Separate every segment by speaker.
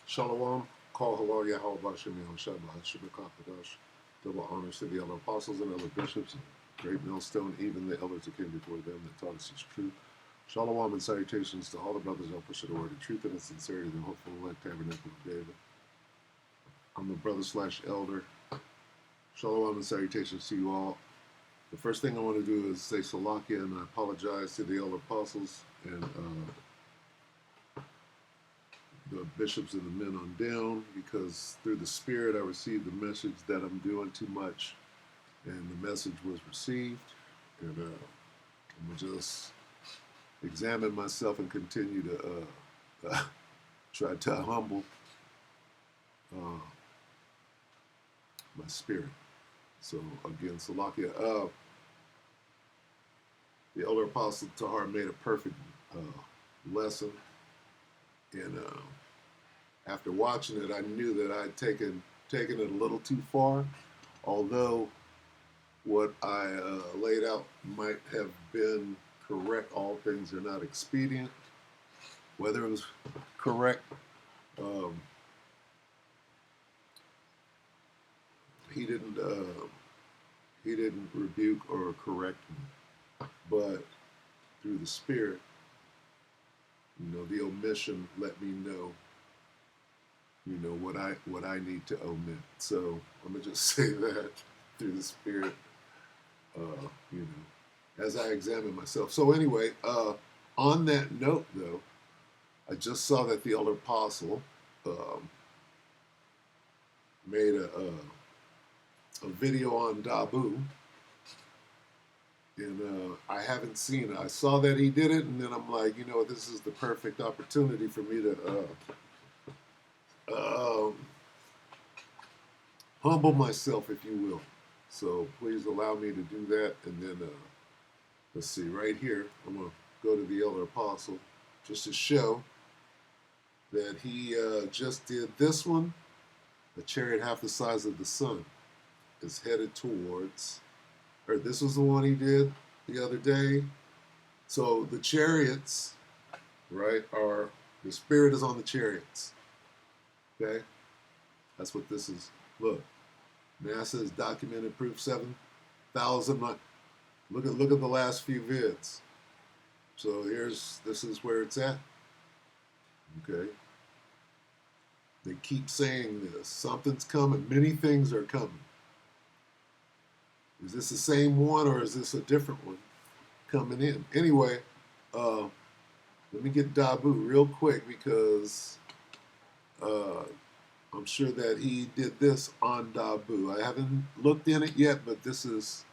Speaker 1: Shalom, call halal Yahweh Bashem Shabbat Shemekapadash. Double honors to the elder apostles and elder bishops, great millstone, even the elders that came before them that taught us his truth. Shalom and salutations to all the brothers who push the word of truth and in sincerity, the hopeful elect tabernacle of David. I'm the brother slash elder. Shalom and salutations to you all. The first thing I want to do is say Salakia, and I apologize to the elder apostles and the bishops and the men on down, because through the Spirit I received the message that I'm doing too much, and the message was received, and I'm going to just examine myself and continue to try to humble my spirit. So again, Salakia. The elder apostle Tahar made a perfect lesson, and after watching it, I knew that I'd taken it a little too far. Although what I laid out might have been correct, all things are not expedient. Whether it was correct, he didn't rebuke or correct me, but through the Spirit, the omission let me know, what I need to omit. So I'm gonna just say that through the Spirit, as I examine myself. So anyway, on that note, though, I just saw that the elder apostle made a video on Dabu, and I haven't seen it. I saw that he did it, and then I'm like, this is the perfect opportunity for me to humble myself, if you will. So please allow me to do that, and then let's see, right here, I'm going to go to the elder apostle just to show that he just did this one. A chariot half the size of the sun is headed towards, or this was the one he did the other day. So the chariots, right, the Spirit is on the chariots. Okay? That's what this is. Look, NASA has documented proof 7,000. Look at the last few vids. So this is where it's at. Okay. They keep saying this. Something's coming. Many things are coming. Is this the same one, or is this a different one coming in? Anyway, let me get Dabu real quick, because I'm sure that he did this on Dabu. I haven't looked in it yet, but this is,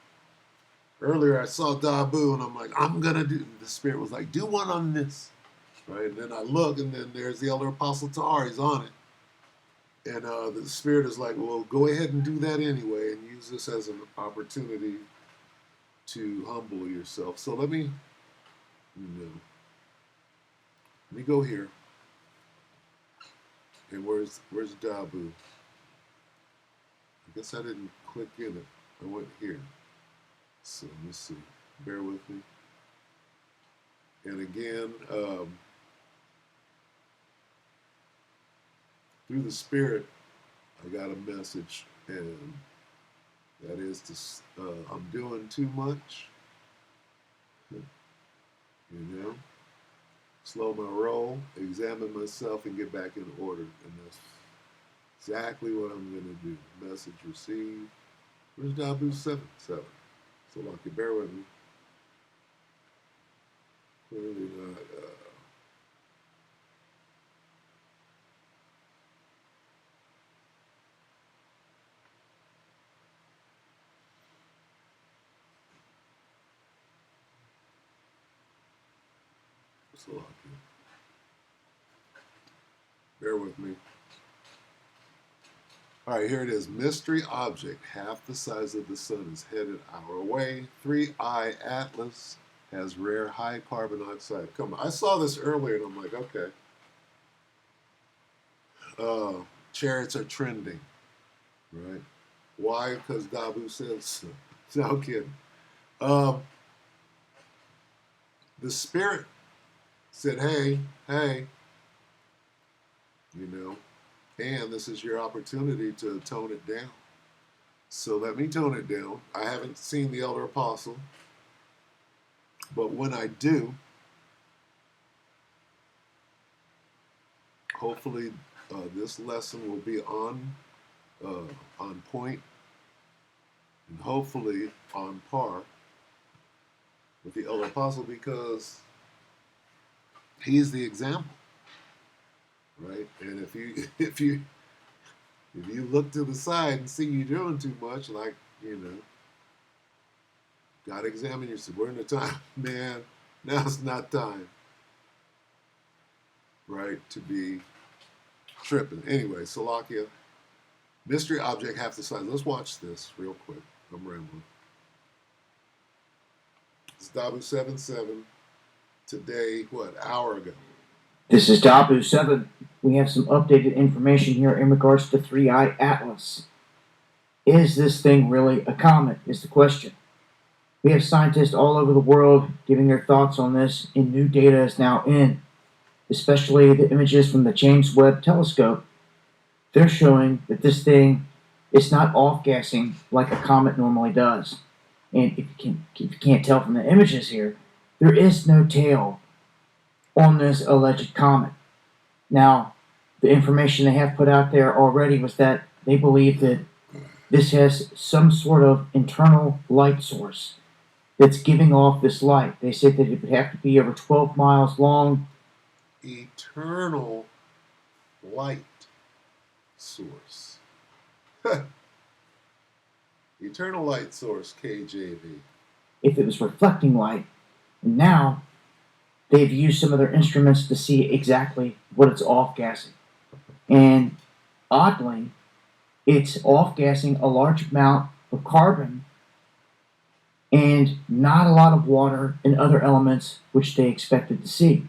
Speaker 1: earlier I saw Dabu, and I'm like, I'm going to do, the Spirit was like, do one on this. Right? And then I look, and then there's the elder apostle Tahar, he's on it. And the Spirit is like, well, go ahead and do that anyway, and use this as an opportunity to humble yourself. So let me go here. And where's Dabu? I guess I didn't click in it. I went here. So let's see. Bear with me. And again, through the Spirit, I got a message, and that is I'm doing too much. Slow my roll, examine myself, and get back in order. And that's exactly what I'm going to do. Message received. Where's Dabu 7? So lucky, bear with me. Clearly not. So lucky. Bear with me. All right, here it is. Mystery object, half the size of the sun, is headed our way. 3I Atlas has rare high carbon oxide. Come on, I saw this earlier, and I'm like, okay. Chariots are trending, right? Why? Because Dabu says so. No kidding. The Spirit said, hey, And this is your opportunity to tone it down. So let me tone it down. I haven't seen the Elder Apostle, but when I do, hopefully this lesson will be on point and hopefully on par with the Elder Apostle, because he's the example, right? And if you look to the side and see you doing too much, like, gotta examine yourself. We're in a time, man. Now's not time, right, to be tripping. Anyway, Salakia, mystery object half the size. Let's watch this real quick. I'm rambling. It's Dabu 77 today, hour ago.
Speaker 2: This is Dabu7. We have some updated information here in regards to 3i Atlas. Is this thing really a comet, is the question. We have scientists all over the world giving their thoughts on this, and new data is now in, especially the images from the James Webb Telescope. They're showing that this thing is not off-gassing like a comet normally does. And if you can't tell from the images here, there is no tail on this alleged comet. Now, the information they have put out there already was that they believe that this has some sort of internal light source that's giving off this light. They said that it would have to be over 12 miles long.
Speaker 1: Eternal light source. Eternal light source, KJV.
Speaker 2: If it was reflecting light. And now they've used some of their instruments to see exactly what it's off-gassing. And oddly, it's off-gassing a large amount of carbon and not a lot of water and other elements which they expected to see.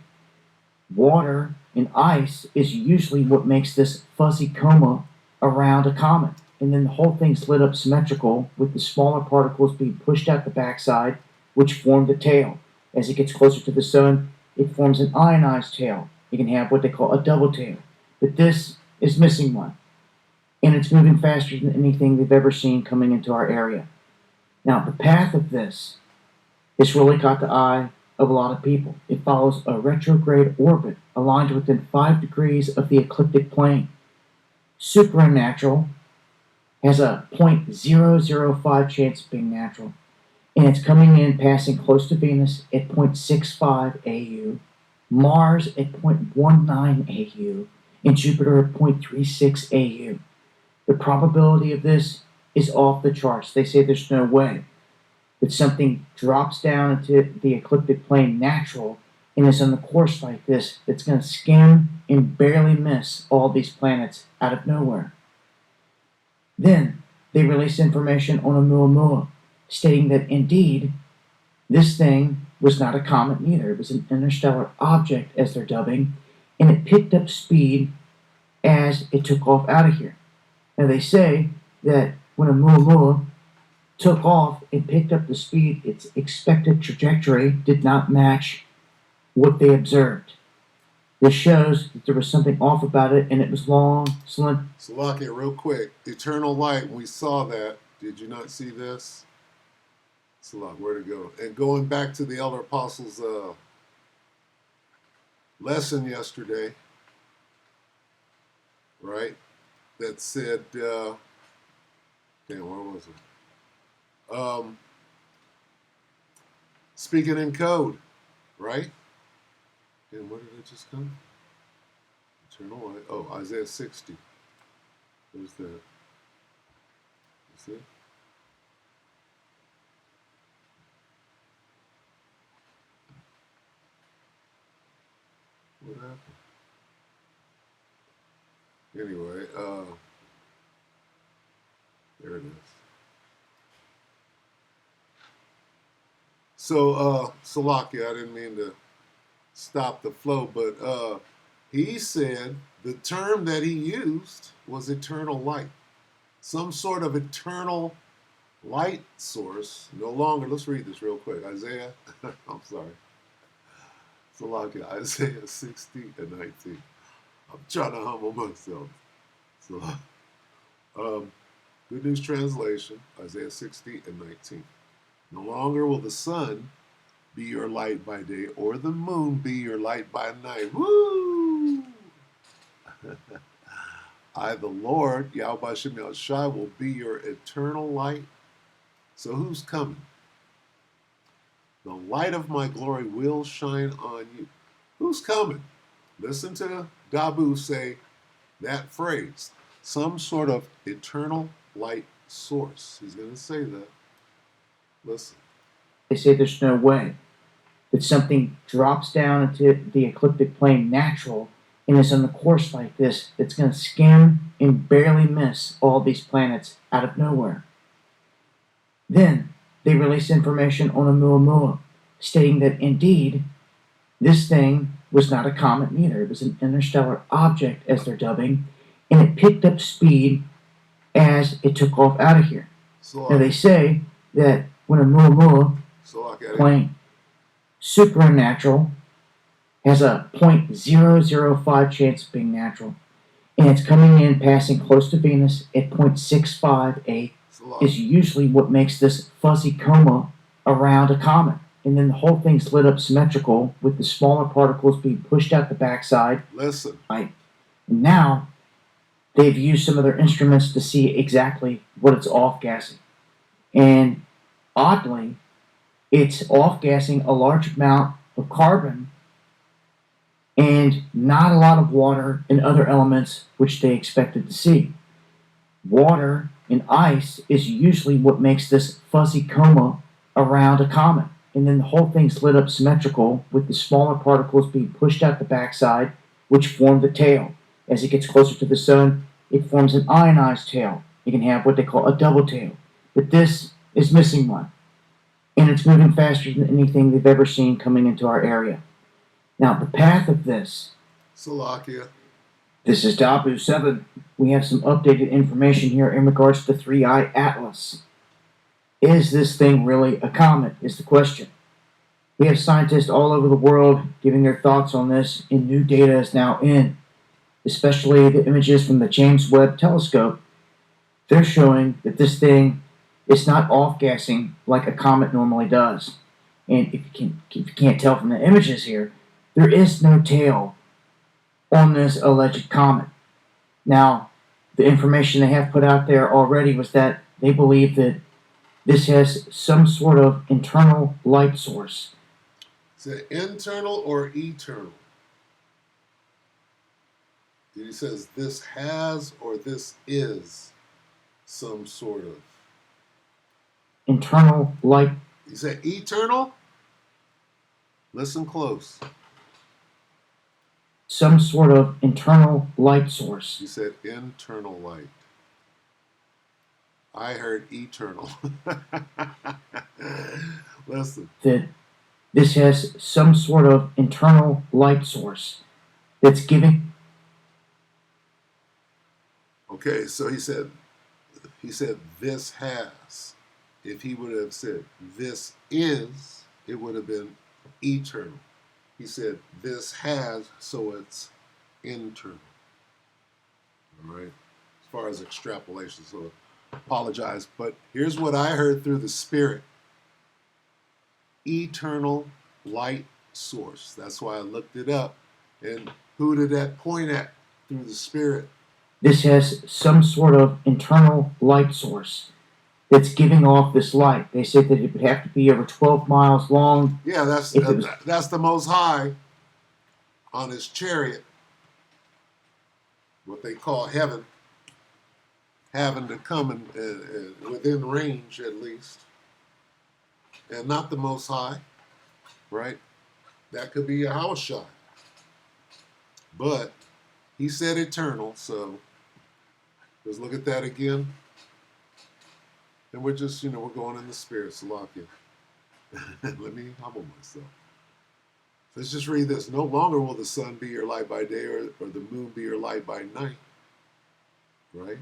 Speaker 2: Water and ice is usually what makes this fuzzy coma around a comet. And then the whole thing's lit up symmetrical with the smaller particles being pushed out the backside, which form the tail. As it gets closer to the sun, it forms an ionized tail. You can have what they call a double tail. But this is missing one. And it's moving faster than anything they've ever seen coming into our area. Now, the path of this has really caught the eye of a lot of people. It follows a retrograde orbit aligned within 5 degrees of the ecliptic plane. Super unnatural, has a 0.005 chance of being natural, and it's coming in passing close to Venus at 0.65 AU, Mars at 0.19 AU, and Jupiter at 0.36 AU. The probability of this is off the charts. They say there's no way that something drops down into the ecliptic plane natural and is on the course like this that's going to skim and barely miss all these planets out of nowhere. Then they released information on Oumuamua, stating that indeed this thing was not a comet neither. It was an interstellar object, as they're dubbing, and it picked up speed as it took off out of here. Now they say that when Oumuamua took off and picked up the speed, its expected trajectory did not match what they observed. This shows that there was something off about it, and it was long, slim.
Speaker 1: Salakia, real quick. Eternal light, we saw that. Did you not see this? Salak, where to go? And going back to the Elder Apostles' lesson yesterday, right? That said, where was it? Speaking in code, right? And where did it just come? Eternal light. Oh, Isaiah 60. Where's that? Is it? What happened? Anyway, there it is. So, Salakia, I didn't mean to stop the flow, but he said the term that he used was eternal light. Some sort of eternal light source. No longer, let's read this real quick. Isaiah, I'm sorry. Salakia, Isaiah 60 and 19. I'm trying to humble myself. So, Good News Translation, Isaiah 60 and 19. No longer will the sun be your light by day, or the moon be your light by night. Woo! I, the Lord, Yahweh Shem Shai, will be your eternal light. So who's coming? The light of my glory will shine on you. Who's coming? Listen to Dabu say that phrase. Some sort of eternal light source. He's going to say that. Listen.
Speaker 2: They say there's no way that something drops down into the ecliptic plane natural and is on a course like this that's going to skim and barely miss all these planets out of nowhere. Then they release information on Oumuamua stating that indeed this thing was not a comet neither. It was an interstellar object, as they're dubbing, and it picked up speed as it took off out of here. Now they say that when Oumuamua plane supernatural has a 0.005 chance of being natural, and it's coming in passing close to Venus at 0.658 is usually what makes this fuzzy coma around a comet. And then the whole thing's lit up symmetrical with the smaller particles being pushed out the backside.
Speaker 1: Listen.
Speaker 2: Right. And now they've used some of their instruments to see exactly what it's off-gassing. And oddly, it's off-gassing a large amount of carbon and not a lot of water and other elements which they expected to see. Water and ice is usually what makes this fuzzy coma around a comet. And then the whole thing's lit up symmetrical with the smaller particles being pushed out the backside, which form the tail. As it gets closer to the sun, it forms an ionized tail. You can have what they call a double tail. But this is missing one. And it's moving faster than anything they've ever seen coming into our area. Now, the path of this...
Speaker 1: Salakia.
Speaker 2: This is Dabu 7. We have some updated information here in regards to the 3-Eye Atlas. Is this thing really a comet, is the question. We have scientists all over the world giving their thoughts on this, and new data is now in. Especially the images from the James Webb Telescope. They're showing that this thing is not off-gassing like a comet normally does. And if you can't tell from the images here, there is no tail on this alleged comet. Now, the information they have put out there already was that they believe that this has some sort of internal light source.
Speaker 1: Is it internal or eternal? He says this has or this is some sort of
Speaker 2: internal light.
Speaker 1: You say eternal? Listen close.
Speaker 2: Some sort of internal light source.
Speaker 1: You said internal light. I heard eternal. Listen.
Speaker 2: That this has some sort of internal light source that's giving.
Speaker 1: Okay, so he said this has. If he would have said this is, it would have been eternal. He said this has, so it's internal. All right, as far as extrapolation, so apologize, but here's what I heard through the Spirit. Eternal light source. That's why I looked it up. And who did that point at through the Spirit?
Speaker 2: This has some sort of internal light source that's giving off this light. They said that it would have to be over 12 miles long.
Speaker 1: Yeah, that's the Most High on his chariot, what they call heaven, having to come in, within range at least, and not the Most High, right? That could be a house shot. But he said eternal, so let's look at that again. And we're just, we're going in the Spirit, Salakia. Let me humble myself. Let's just read this. No longer will the sun be your light by day or the moon be your light by night. Right?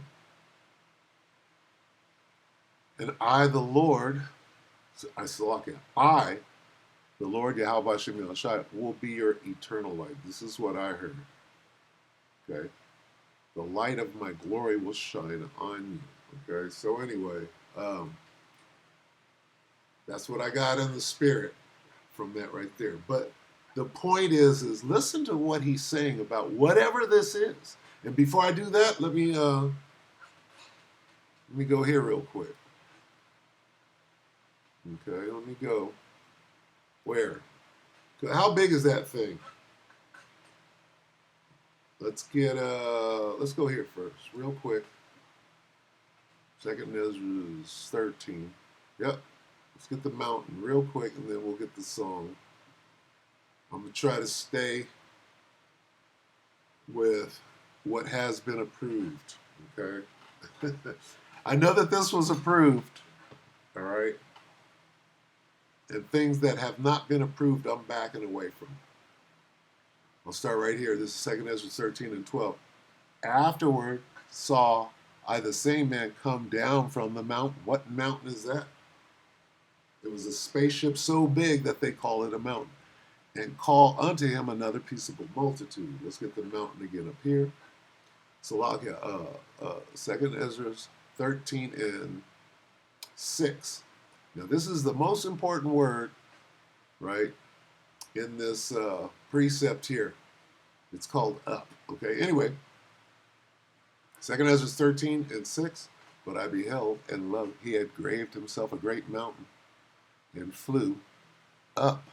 Speaker 1: And I, the Lord, Salakia, I, the Lord Yahweh Shem Shai, will be your eternal light. This is what I heard. Okay? The light of my glory will shine on you. Okay, so anyway, that's what I got in the spirit from that right there. But the point is listen to what he's saying about whatever this is. And before I do that, let me go here real quick. Okay, let me go. Where? How big is that thing? Let's go here first, real quick. Second Ezra's 13. Yep. Let's get the mountain real quick, and then we'll get the song. I'm going to try to stay with what has been approved, okay? I know that this was approved, all right? And things that have not been approved, I'm backing away from. I'll start right here. This is 2 Ezra 13 and 12. Afterward saw I the same man come down from the mountain. What mountain is that? It was a spaceship so big that they call it a mountain. And call unto him another peaceable multitude. Let's get the mountain again up here. Salakia, 2 Ezra 13 and 6. Now this is the most important word, right, in this precept here. It's called up. Okay, anyway, 2 Ezra 13 and 6. But I beheld, and lo, he had graved himself a great mountain, and flew up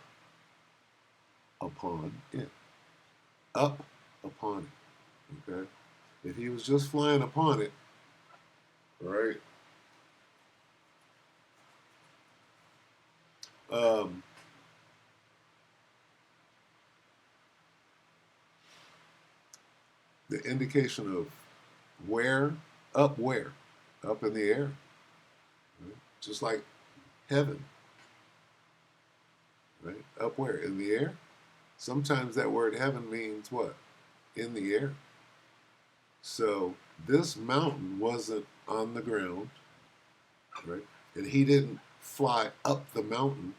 Speaker 1: upon it. Up upon it. Okay? If he was just flying upon it, right? The indication of where, up in the air. Right? Just like heaven. Right? Up where? In the air? Sometimes that word heaven means what? In the air. So this mountain wasn't on the ground, right? And he didn't fly up the mountain.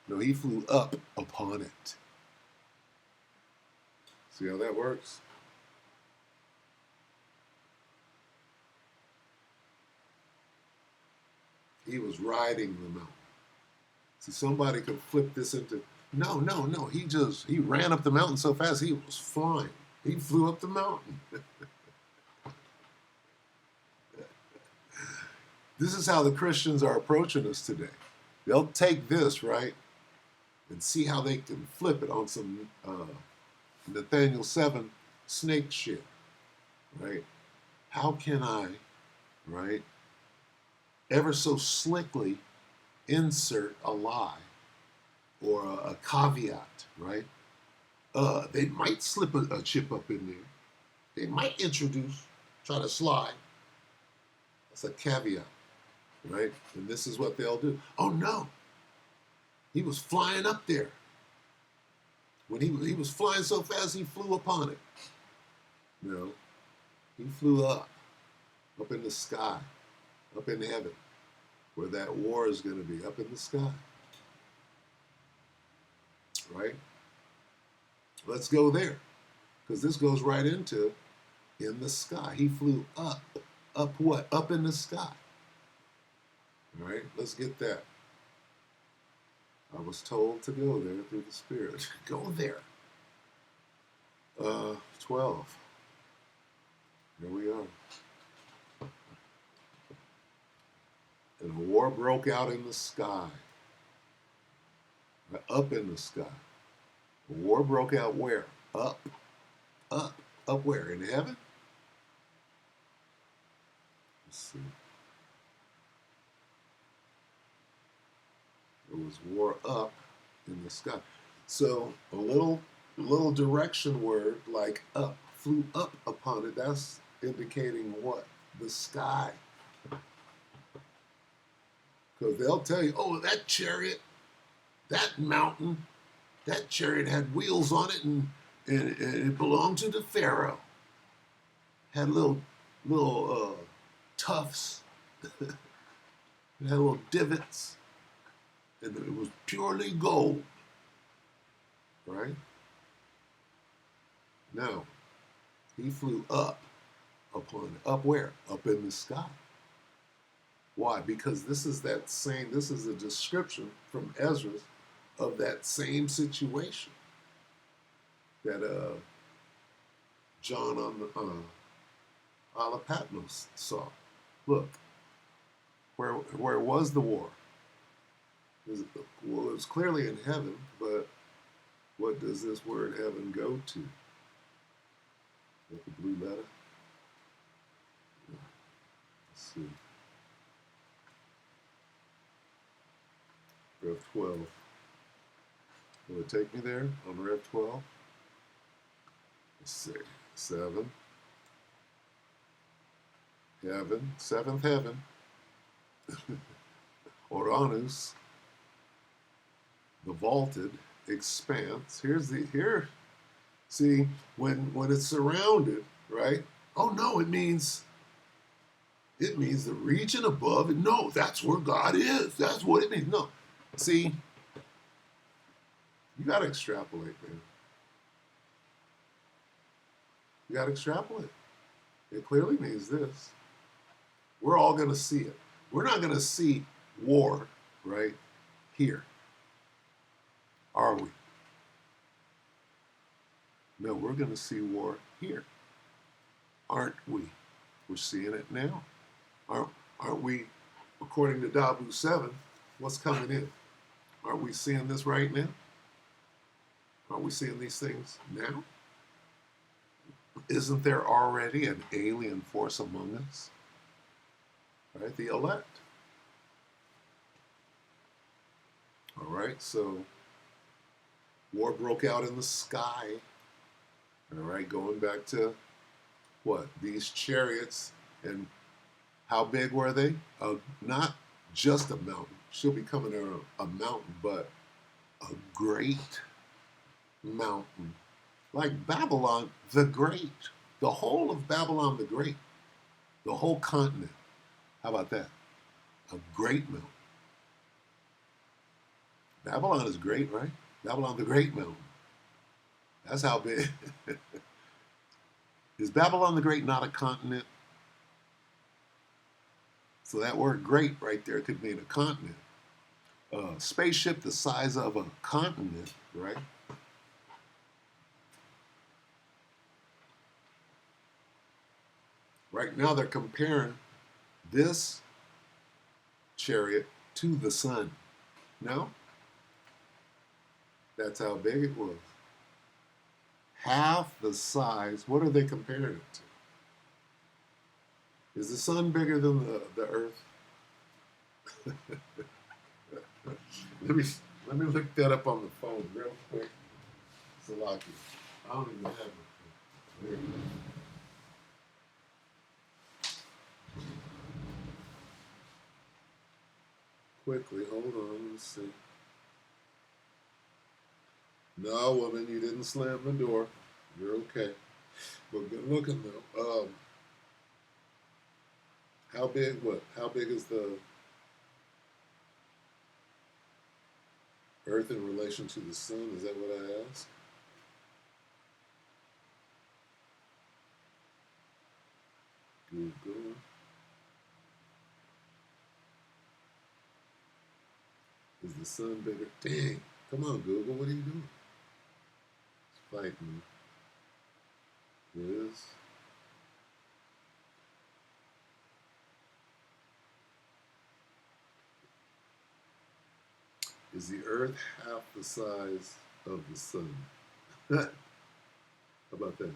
Speaker 1: No, he flew up upon it. See how that works? He was riding the mountain. See, somebody could flip this into, no. He ran up the mountain so fast he was flying. He flew up the mountain. This is how the Christians are approaching us today. They'll take this, right, and see how they can flip it on some Nathaniel 7 snake shit, right? How can I, right, ever so slickly insert a lie or a caveat, right? They might slip a chip up in there. They might try to slide. That's a caveat, right? And this is what they'll do. Oh no, he was flying up there. When he was flying so fast, he flew upon it. No, he flew up in the sky, up in heaven, where that war is going to be, up in the sky. Right? Let's go there, because this goes right into in the sky. He flew up what? Up in the sky. All right, let's get that. I was told to go there through the Spirit. Go there. 12. Here we are. And a war broke out in the sky. Up in the sky. A war broke out where? Up where? In heaven? Let's see. It was war up in the sky. So a little direction word like up, flew up upon it. That's indicating what? The sky. Because they'll tell you, oh, that chariot, that mountain, that chariot had wheels on it, and it belonged to the Pharaoh. Had little tufts. It had little divots. And it was purely gold. Right? No. He flew up upon it. Up where? Up in the sky. Why? Because this is a description from Ezra of that same situation that John on the Isle of Patmos saw. Look, where was the war? Well, it was clearly in heaven, but what does this word heaven go to? Is that the blue letter? Let's see. Rev 12. Will it take me there on Rev 12? Let's see. 7. Heaven. Seventh heaven. Uranus. The vaulted expanse. Here. See, when it's surrounded, right? Oh no, it means the region above. No, that's where God is. That's what it means. No. See, you got to extrapolate, man. You got to extrapolate. It clearly means this. We're all going to see it. We're not going to see war, right, here. Are we? No, we're going to see war here. Aren't we? We're seeing it now. Aren't we, according to Dabu 7, what's coming in? Aren't we seeing this right now? Aren't we seeing these things now? Isn't there already an alien force among us? Right? The elect. All right, so war broke out in the sky. All right, going back to what? These chariots, and how big were they? Not just a mountain. She'll be coming to a mountain, but a great mountain. Like Babylon the Great. The whole of Babylon the Great. The whole continent. How about that? A great mountain. Babylon is great, right? Babylon the Great mountain. That's how big. Is Babylon the Great not a continent? So that word great right there could mean a continent. Spaceship the size of a continent, right? Right now they're comparing this chariot to the sun. No? That's how big it was. Half the size. What are they comparing it to? Is the sun bigger than the earth? Let me look that up on the phone real quick. Salaki. I don't even have it. There you go. Quickly, hold on, let's see. No, woman, you didn't slam the door. You're okay. But good looking though. How big? What? How big is the Earth in relation to the sun? Is that what I asked? Google. Is the sun bigger? Dang! Come on, Google. What are you doing? It's fighting me. Is the Earth half the size of the sun? How about that?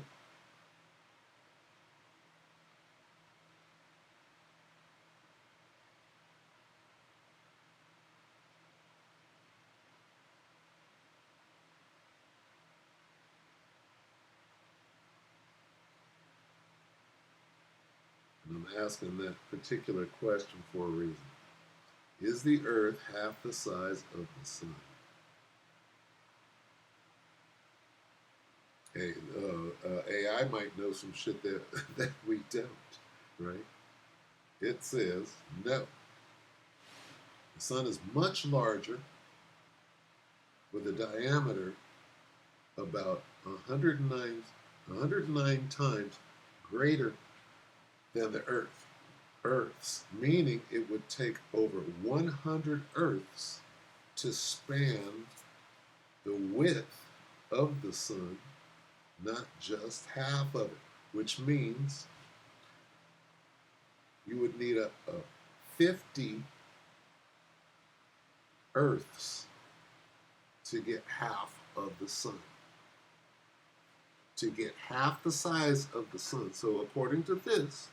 Speaker 1: And I'm asking that particular question for a reason. Is the Earth half the size of the sun? Hey, AI might know some shit that, that we don't, right? It says no. The sun is much larger with a diameter about 109 times greater than the earth. Earths, meaning it would take over 100 Earths to span the width of the sun, not just half of it, which means you would need a 50 Earths to get half of the sun. To get half the size of the sun. So according to this,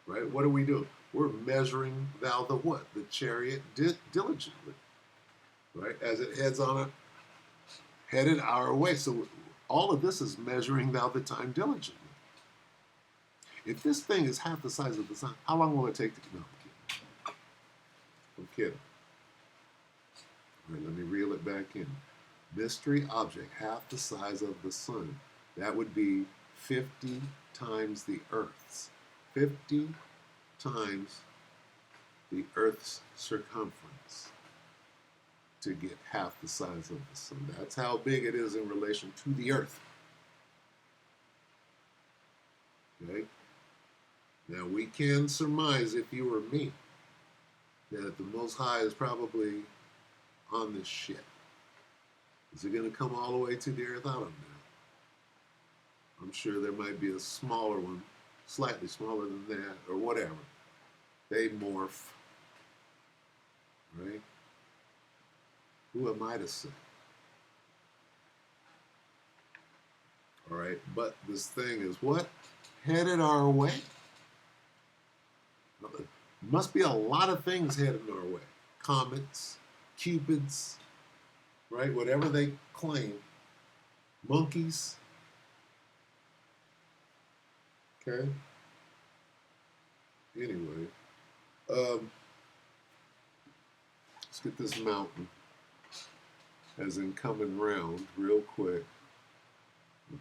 Speaker 1: right, what are we doing? We're measuring thou the what? The chariot diligently, right? As it headed our way. So all of this is measuring thou the time diligently. If this thing is half the size of the sun, how long will it take to no, I'm kidding. All right, let me reel it back in. Mystery object, half the size of the sun. That would be 50 times the Earth's. 50 times the Earth's circumference to get half the size of the sun. That's how big it is in relation to the Earth. Okay? Now we can surmise, if you were me, that the Most High is probably on this ship. Is it going to come all the way to the Earth? I don't know. I'm sure there might be a smaller one, slightly smaller than that, or whatever. They morph, right? Who am I to say? All right, but this thing is what? Headed our way? Must be a lot of things headed our way. Comets, cupids, right? Whatever they claim. Monkees. Okay? Anyway, let's get this mountain as in coming round real quick.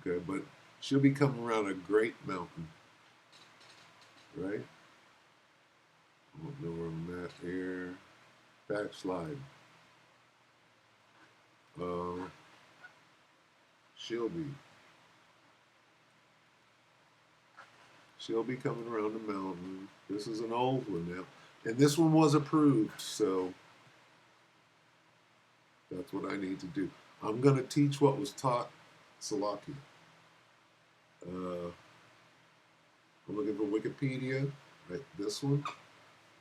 Speaker 1: Okay, but she'll be coming around a great mountain, right? I don't know where I'm at here. Backslide. She'll be coming around the mountain. This is an old one now. And this one was approved, so that's what I need to do. I'm going to teach what was taught Salakia. I'm looking for Wikipedia, right? This one.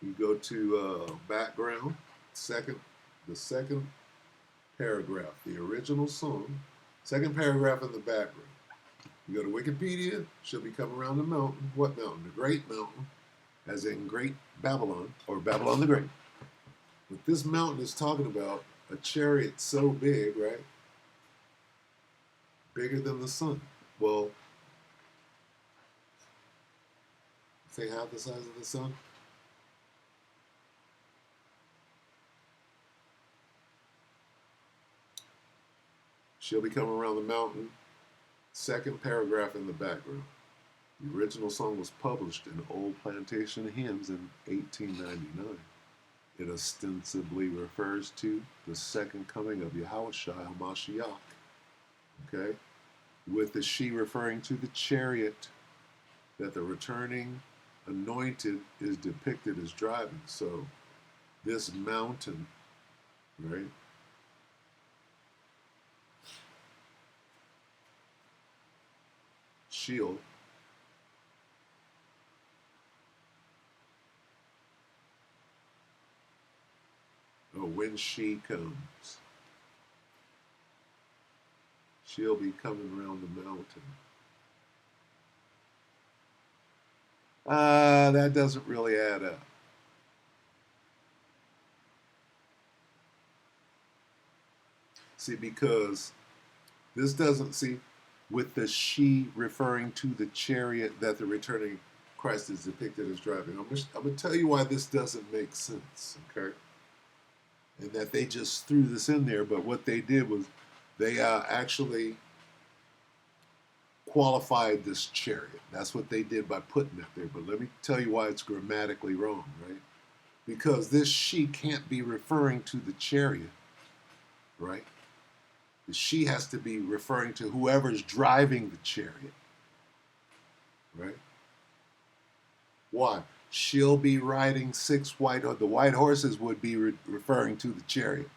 Speaker 1: You go to background, the second paragraph, the original song, second paragraph in the background. You go to Wikipedia, she'll be coming around the mountain. What mountain? The Great Mountain, as in Great Babylon, or Babylon the Great. What this mountain is talking about, a chariot so big, right? Bigger than the sun. Well, say half the size of the sun. She'll be coming around the mountain. Second paragraph in the background. The original song was published in Old Plantation Hymns in 1899. It ostensibly refers to the second coming of Yahushua HaMashiach. Okay? With the she referring to the chariot that the returning anointed is depicted as driving. So, this mountain, right? She'll when she comes, she'll be coming around the mountain. That doesn't really add up. See, because this doesn't, see, with the she referring to the chariot that the returning Christ is depicted as driving. I'm going to tell you why this doesn't make sense, okay? And that they just threw this in there, but what they did was they actually qualified this chariot. That's what they did by putting it there. But let me tell you why it's grammatically wrong, right? Because this she can't be referring to the chariot, right? The she has to be referring to whoever's driving the chariot, right? Why? She'll be riding the white horses would be referring to the chariot.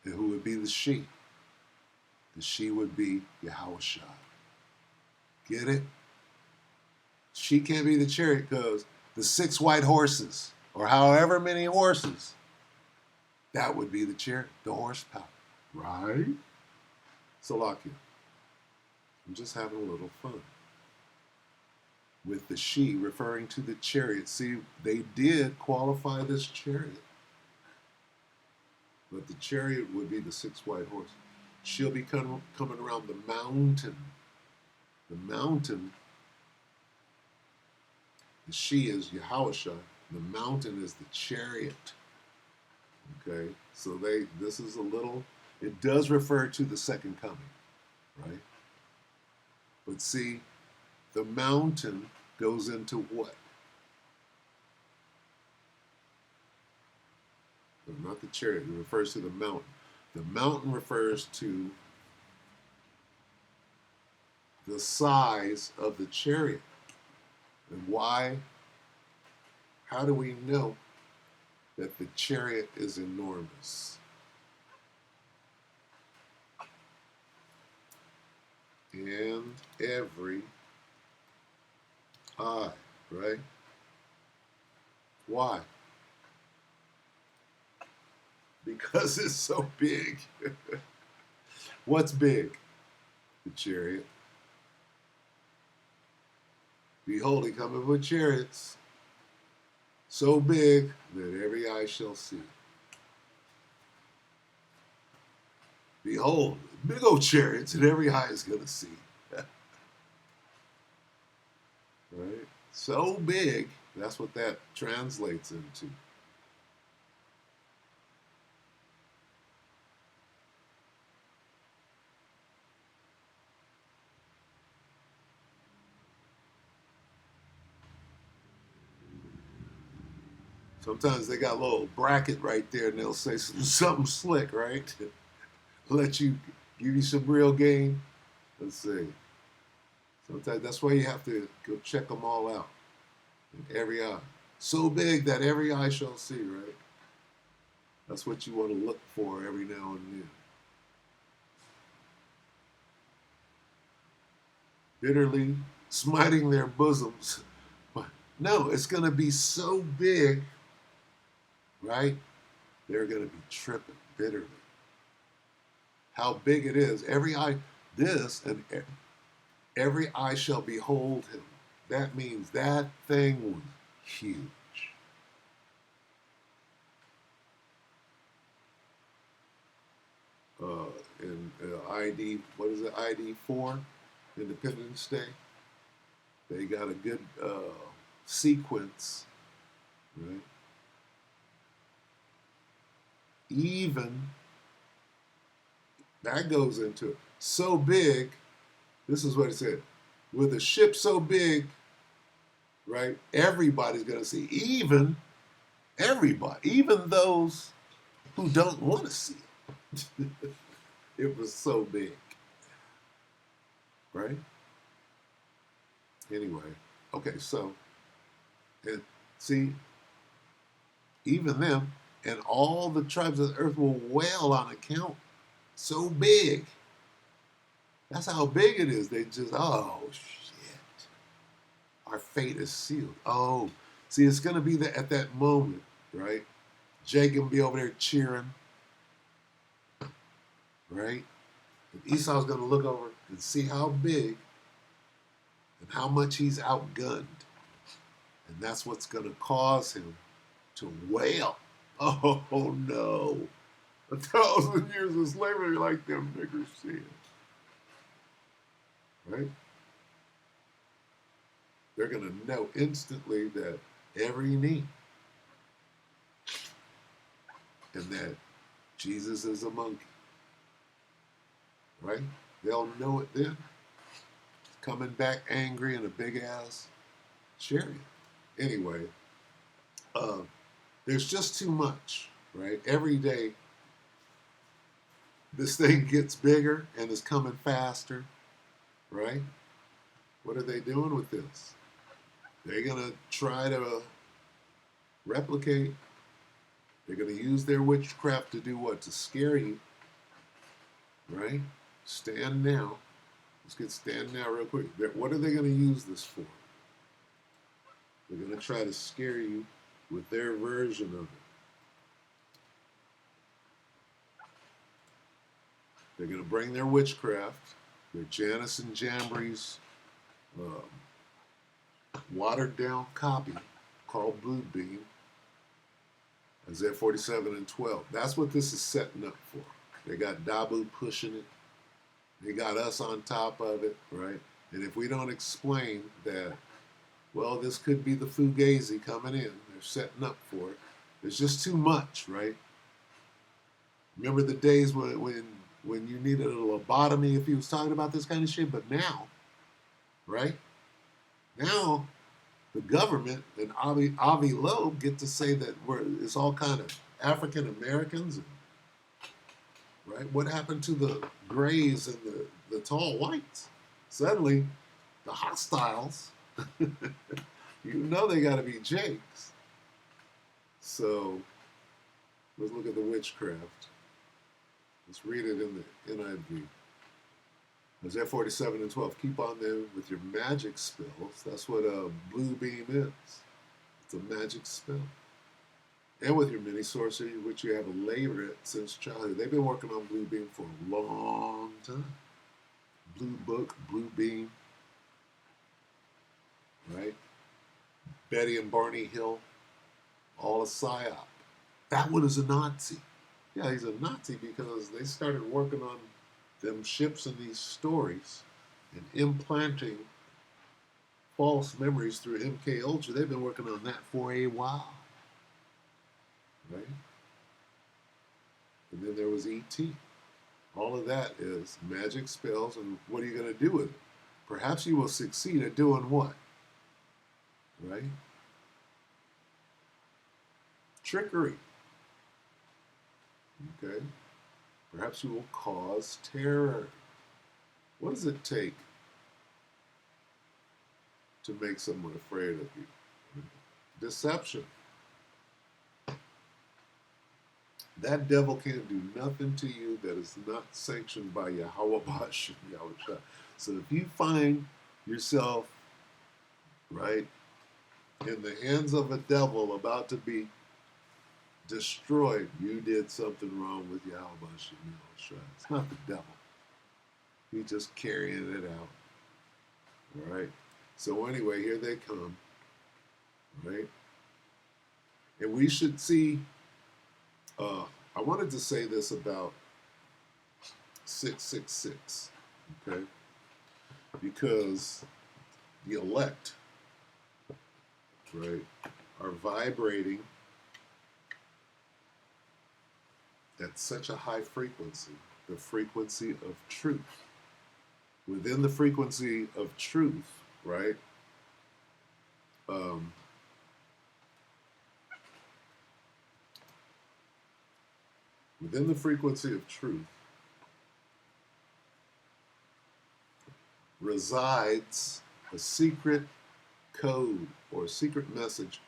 Speaker 1: And who would be the she? The she would be Yahushua. Get it? She can't be the chariot because the 6 white horses, or however many horses, that would be the chariot, the horsepower. Right? Salakia. I'm just having a little fun. With the she referring to the chariot. See, they did qualify this chariot. But the chariot would be the 6 white horses. She'll be coming around the mountain. The mountain, the she is Yahushua. The mountain is the chariot. Okay, so this is a little, it does refer to the second coming, right? But see, the mountain goes into what? No, not the chariot. It refers to the mountain. The mountain refers to the size of the chariot. And why? How do we know that the chariot is enormous? And every eye, right? Why? Because it's so big. What's big? The chariot. Behold, he cometh with chariots, so big that every eye shall see. Behold, big old chariots, and every eye is going to see. Right? So big, that's what that translates into. Sometimes they got a little bracket right there, and they'll say something slick, right? Let you give you some real game. Let's see. Sometimes that's why you have to go check them all out. In every eye, so big that every eye shall see. Right? That's what you want to look for every now and then. Bitterly smiting their bosoms. No, it's going to be so big. Right? They're going to be tripping bitterly. How big it is. Every eye, and every eye shall behold him. That means that thing was huge. In ID, what is it? ID 4, Independence Day. They got a good sequence, right? Even that goes into it. So big, this is what it said. With a ship so big, right, everybody's going to see. Even everybody, even those who don't want to see it. It was so big, right? Anyway, okay, so, and see, even them and all the tribes of the earth will wail on account. So big. That's how big it is. They just, oh, shit. Our fate is sealed. Oh, see, it's going to be at that moment, right? Jacob will be over there cheering, right? And Esau's going to look over and see how big and how much he's outgunned. And that's what's going to cause him to wail. Oh, no. 1,000 years of slavery like them niggers said. Right? They're going to know instantly that every knee and that Jesus is a monkey. Right? They'll know it then. Coming back angry in a big ass chariot. Anyway, there's just too much, right? Every day, this thing gets bigger and is coming faster, right? What are they doing with this? They're going to try to replicate. They're going to use their witchcraft to do what? To scare you, right? Stand now. Let's get stand now real quick. What are they going to use this for? They're going to try to scare you with their version of it. They're going to bring their witchcraft, their Janus and Jambres watered down copy called Blue Beam, Isaiah 47 and 12. That's what this is setting up for. They got Dabu pushing it. They got us on top of it, right? And if we don't explain that, well, this could be the Fugazi coming in, they're setting up for it, it's just too much, right? Remember the days when you needed a lobotomy if you was talking about this kind of shit? But now, right? Now, the government and Avi Loeb get to say that it's all kind of African Americans, right? What happened to the grays and the tall whites? Suddenly, the hostiles, you know they got to be Jakes. So, let's look at the witchcraft. Let's read it in the NIV. Isaiah 47 and 12. Keep on them with your magic spells. That's what a blue beam is. It's a magic spell. And with your many sorcery, which you have labored since childhood. They've been working on blue beam for a long time. Blue book, blue beam. Right? Betty and Barney Hill. All a psyop. That one is a Nazi. Yeah, he's a Nazi because they started working on them ships and these stories and implanting false memories through MK Ultra. They've been working on that for a while, right? And then there was ET. All of that is magic spells, and what are you going to do with it? Perhaps you will succeed at doing what? Right? Trickery. Okay? Perhaps you will cause terror. What does it take to make someone afraid of you? Deception. That devil can't do nothing to you that is not sanctioned by Yahweh Bashem, Yahweh. So if you find yourself, right, in the hands of a devil about to be destroyed, you did something wrong with Yahweh Bashem, Yahweh. It's not the devil. He's just carrying it out. All right? So anyway, here they come. Right? And we should see, I wanted to say this about 666, okay? Because the elect, right, are vibrating at such a high frequency, the frequency of truth. Within the frequency of truth, right, within the frequency of truth resides a secret code or a secret message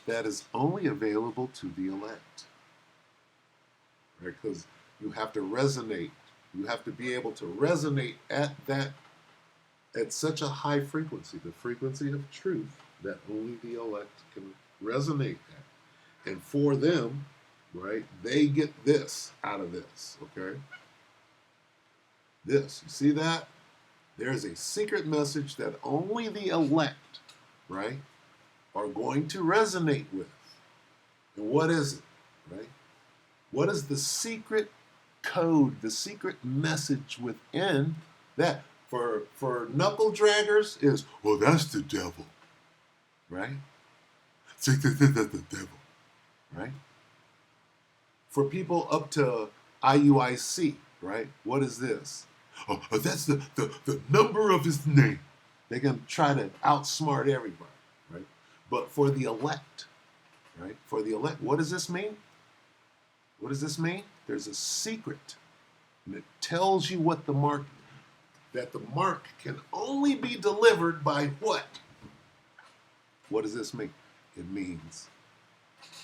Speaker 1: that is only available to the elect. Right? Because you have to resonate. You have to be able to resonate at such a high frequency, the frequency of truth, that only the elect can resonate at. And for them, right, they get this out of this, okay? This, you see that? There's a secret message that only the elect, right, are going to resonate with. And what is it, right? What is the secret code, the secret message within that? For knuckle draggers is, well, that's the devil, right? That's the devil, right? For people up to IUIC, right? What is this? Oh, that's the number of his name. They can try to outsmart everybody, right? But for the elect, right? For the elect, what does this mean? What does this mean? There's a secret, and it tells you what the mark, that the mark can only be delivered by what? What does this mean? It means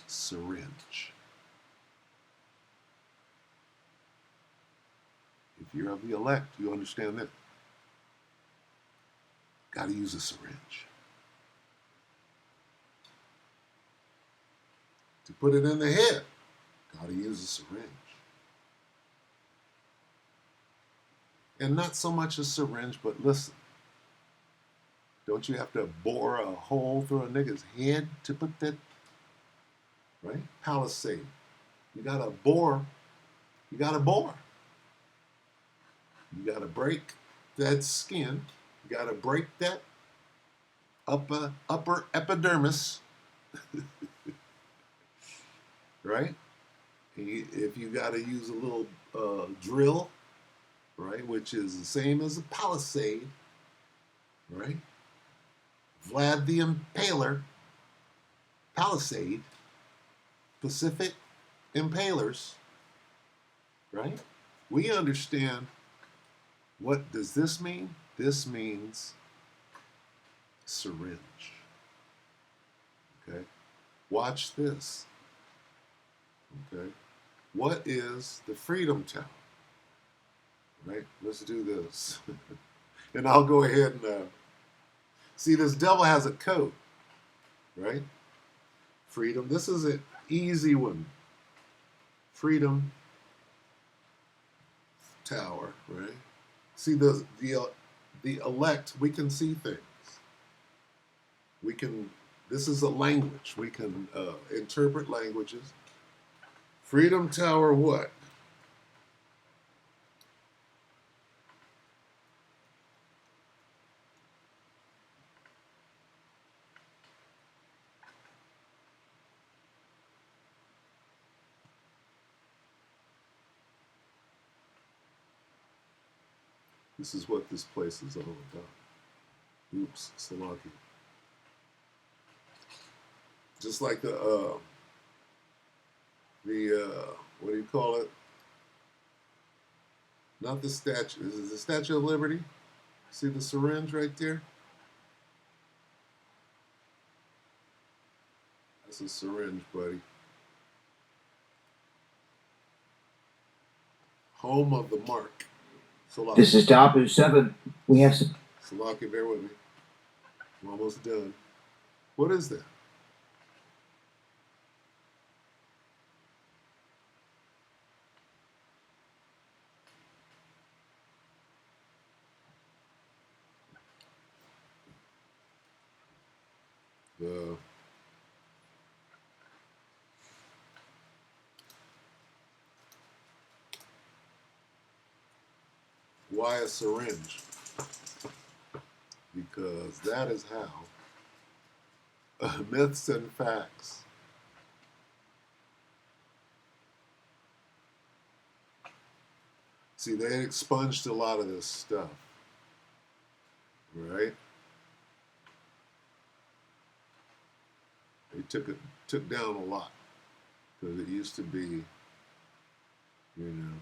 Speaker 1: syringe. If you're of the elect, you understand that. Got to use a syringe. To put it in the head, got to use a syringe. And not so much a syringe, but listen. Don't you have to bore a hole through a nigga's head to put that, right? Palisade. You got to bore. You got to bore. You got to break that skin. You got to break that upper epidermis, right? If you got to use a little drill, right, which is the same as a palisade, right? Vlad the Impaler, palisade, Pacific Impalers, right? We understand. What does this mean? This means syringe. Okay? Watch this. Okay? What is the Freedom Tower? Right? Let's do this. And I'll go ahead and see, this devil has a code, right? Freedom. This is an easy one. Freedom Tower, right? See, the elect, we can see things. We can, this is a language. We can interpret languages. Freedom Tower what? This is what this place is all about. Oops, Salaki. Just like the what do you call it? Not the statue. Is it the Statue of Liberty? See the syringe right there? That's a syringe, buddy. Home of the mark. Salaki.
Speaker 2: This is Dabu 7. We have some.
Speaker 1: Salaki, bear with me. I'm almost done. What is that? The why a syringe? Because that is how myths and facts see, they expunged a lot of this stuff, right? They took down a lot because it used to be, you know.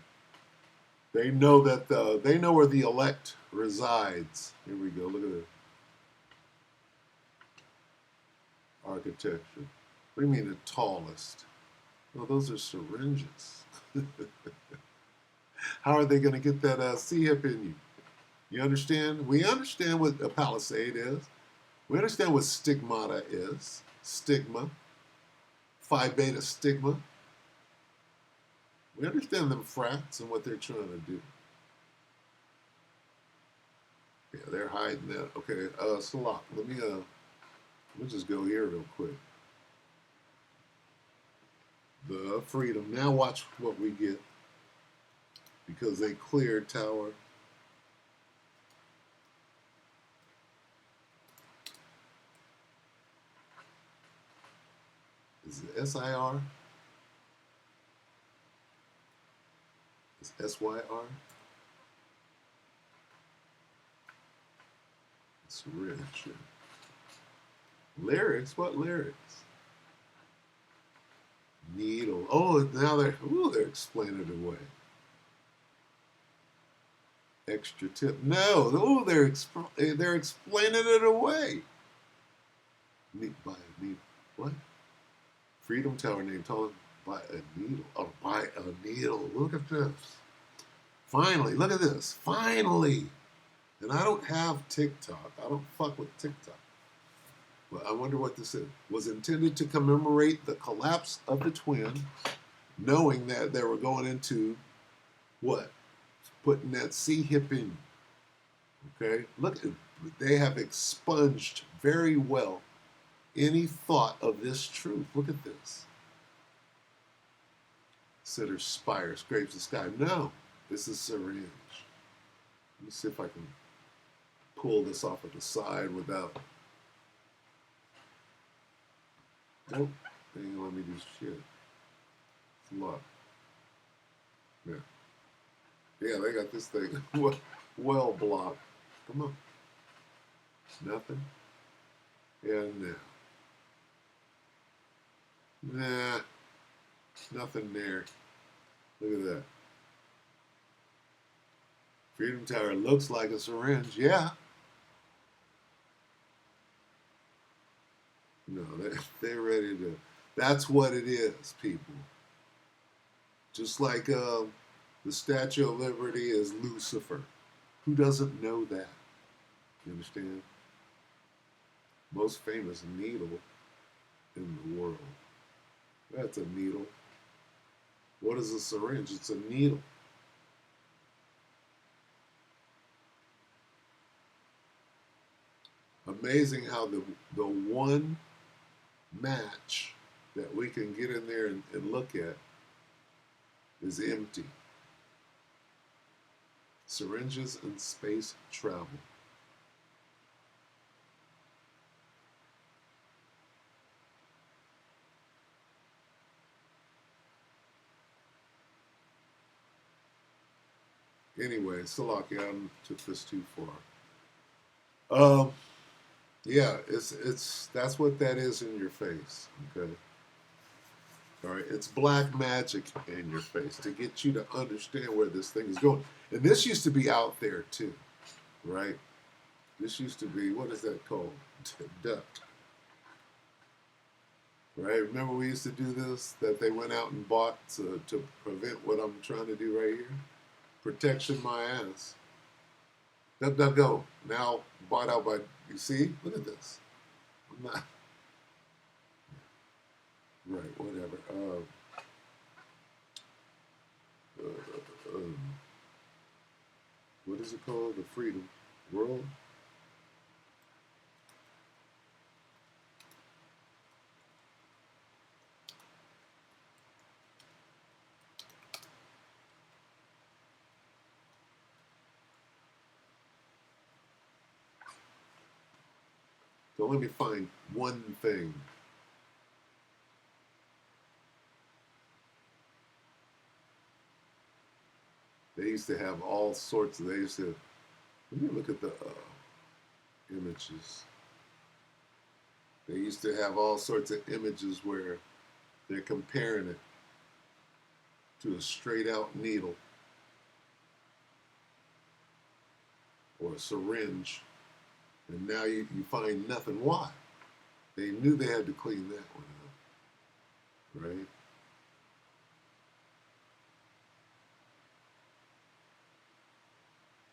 Speaker 1: They know that they know where the elect resides. Here we go. Look at the architecture. What do you mean the tallest? Well, those are syringes. How are they going to get that C-hip in you? You understand? We understand what a palisade is. We understand what stigmata is. Stigma. Phi beta stigma. We understand them frats and what they're trying to do. Yeah, they're hiding that. Okay, Salak, let me just go here real quick. The freedom. Now watch what we get. Because they cleared tower. Is it SIR? It's SYR? It's rich. Lyrics? What lyrics? Needle. Oh, now they're explaining it away. Extra tip. No, they're explaining it away. By a needle. What? Freedom Tower name told him by a needle. Oh, by a needle. Look at this. Finally, look at this. Finally. And I don't have TikTok. I don't fuck with TikTok. But I wonder what this is. Was intended to commemorate the collapse of the twin, knowing that they were going into what? Putting that C-hip in. Okay? Look, they have expunged very well any thought of this truth. Look at this. Consider spire scrapes the sky. No, this is syringe. Let me see if I can pull this off at the side without. Nope, they ain't let me do shit. It's a lot. Yeah. Yeah, they got this thing well blocked. Come on. Nothing. And nah, nothing there. Look at that. Freedom Tower looks like a syringe. Yeah. No, they're ready to. That's what it is, people. Just like the Statue of Liberty is Lucifer. Who doesn't know that? You understand? Most famous needle in the world. That's a needle. What is a syringe? It's a needle. Amazing how the one match that we can get in there and look at is empty. Syringes and space travel. Anyway, Salaki, I took this too far. Yeah, it's that's what that is in your face. Okay. All right, it's black magic in your face to get you to understand where this thing is going. And this used to be out there too, right? This used to be, what is that called? Duck. Right? Remember we used to do this, that they went out and bought to prevent what I'm trying to do right here? Protection my ass. Duck, duck, go. Now bought out by, you see? Look at this. I'm not, right, whatever. Um, what is it called? The Freedom World? So let me find one thing. They used to have all sorts of, they used to, let me look at the images. They used to have all sorts of images where they're comparing it to a straight out needle or a syringe. And now you find nothing. Why? They knew they had to clean that one up, right?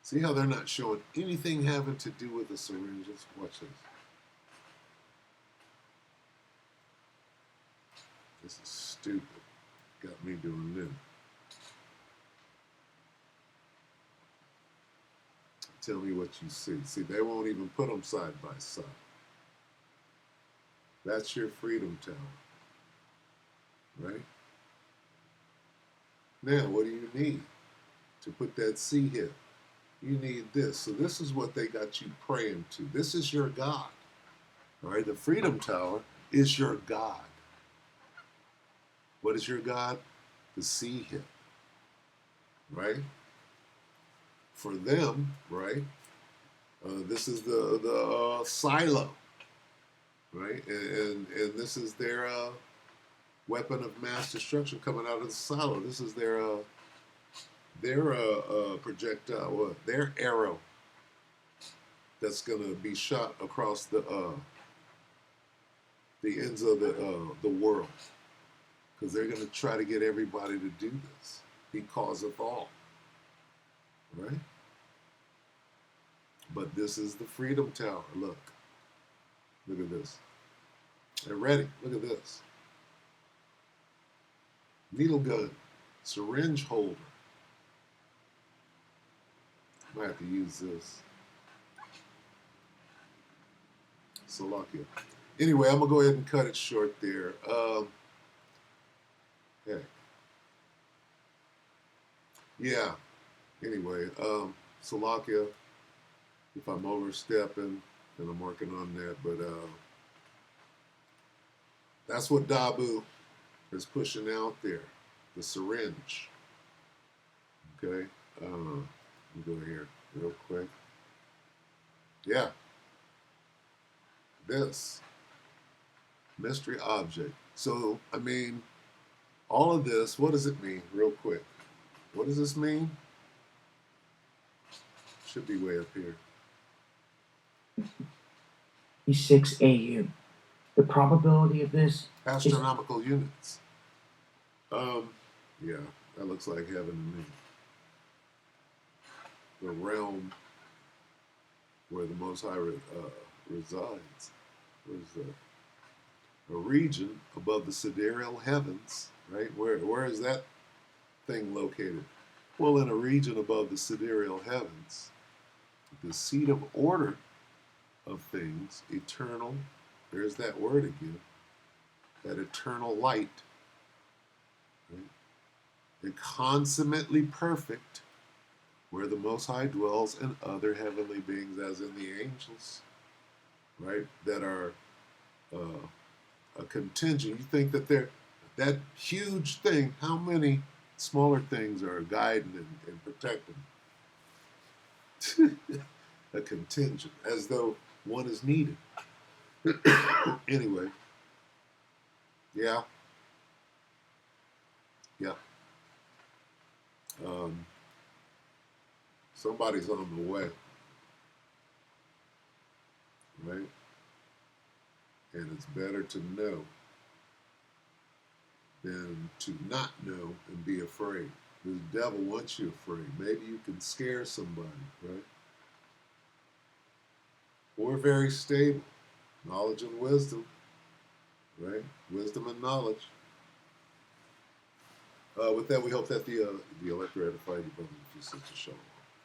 Speaker 1: See how they're not showing anything having to do with the syringes? Watch this. This is stupid. Got me doing this. Tell me what you see. See, they won't even put them side by side. That's your Freedom Tower, right? Now, what do you need to put that C hip? You need this. So this is what they got you praying to. This is your God. All right, the Freedom Tower is your God. What is your God? The C hip, right? For them, right? This is the silo, right? And this is their weapon of mass destruction coming out of the silo. This is their projectile, their arrow that's gonna be shot across the the ends of the world, because they're going to try to get everybody to do this. He causeth all, right? But this is the Freedom Tower. Look at this. They're ready. Look at this. Needle gun, syringe holder. I might have to use this. Salakia. Anyway, I'm gonna go ahead and cut it short there. Hey. Yeah. Anyway, Salakia, if I'm overstepping, and I'm working on that, but that's what Dabu is pushing out there, the syringe. Okay, let me go here real quick. Yeah, this mystery object. So, I mean, all of this, what does it mean, real quick? What does this mean? Should be way up here.
Speaker 2: E6 AU. The probability of this
Speaker 1: astronomical units. Yeah, that looks like heaven to me. The realm where the Most High resides. Where's a region above the sidereal heavens, right? Where is that thing located? Well, in a region above the sidereal heavens, the seat of order of things, eternal. There's that word again. That eternal light, right? And consummately perfect, where the Most High dwells, and other heavenly beings, as in the angels, right? That are a contingent. You think that they're that huge thing? How many smaller things are guiding and protecting? A contingent, as though one is needed. Anyway, yeah. Somebody's on the way, right? And it's better to know than to not know and be afraid. The devil wants you afraid. Maybe you can scare somebody, right? We're very stable. Knowledge and wisdom, right? Wisdom and knowledge. With that, we hope that the elector edified you, brothers and sisters. Shalom.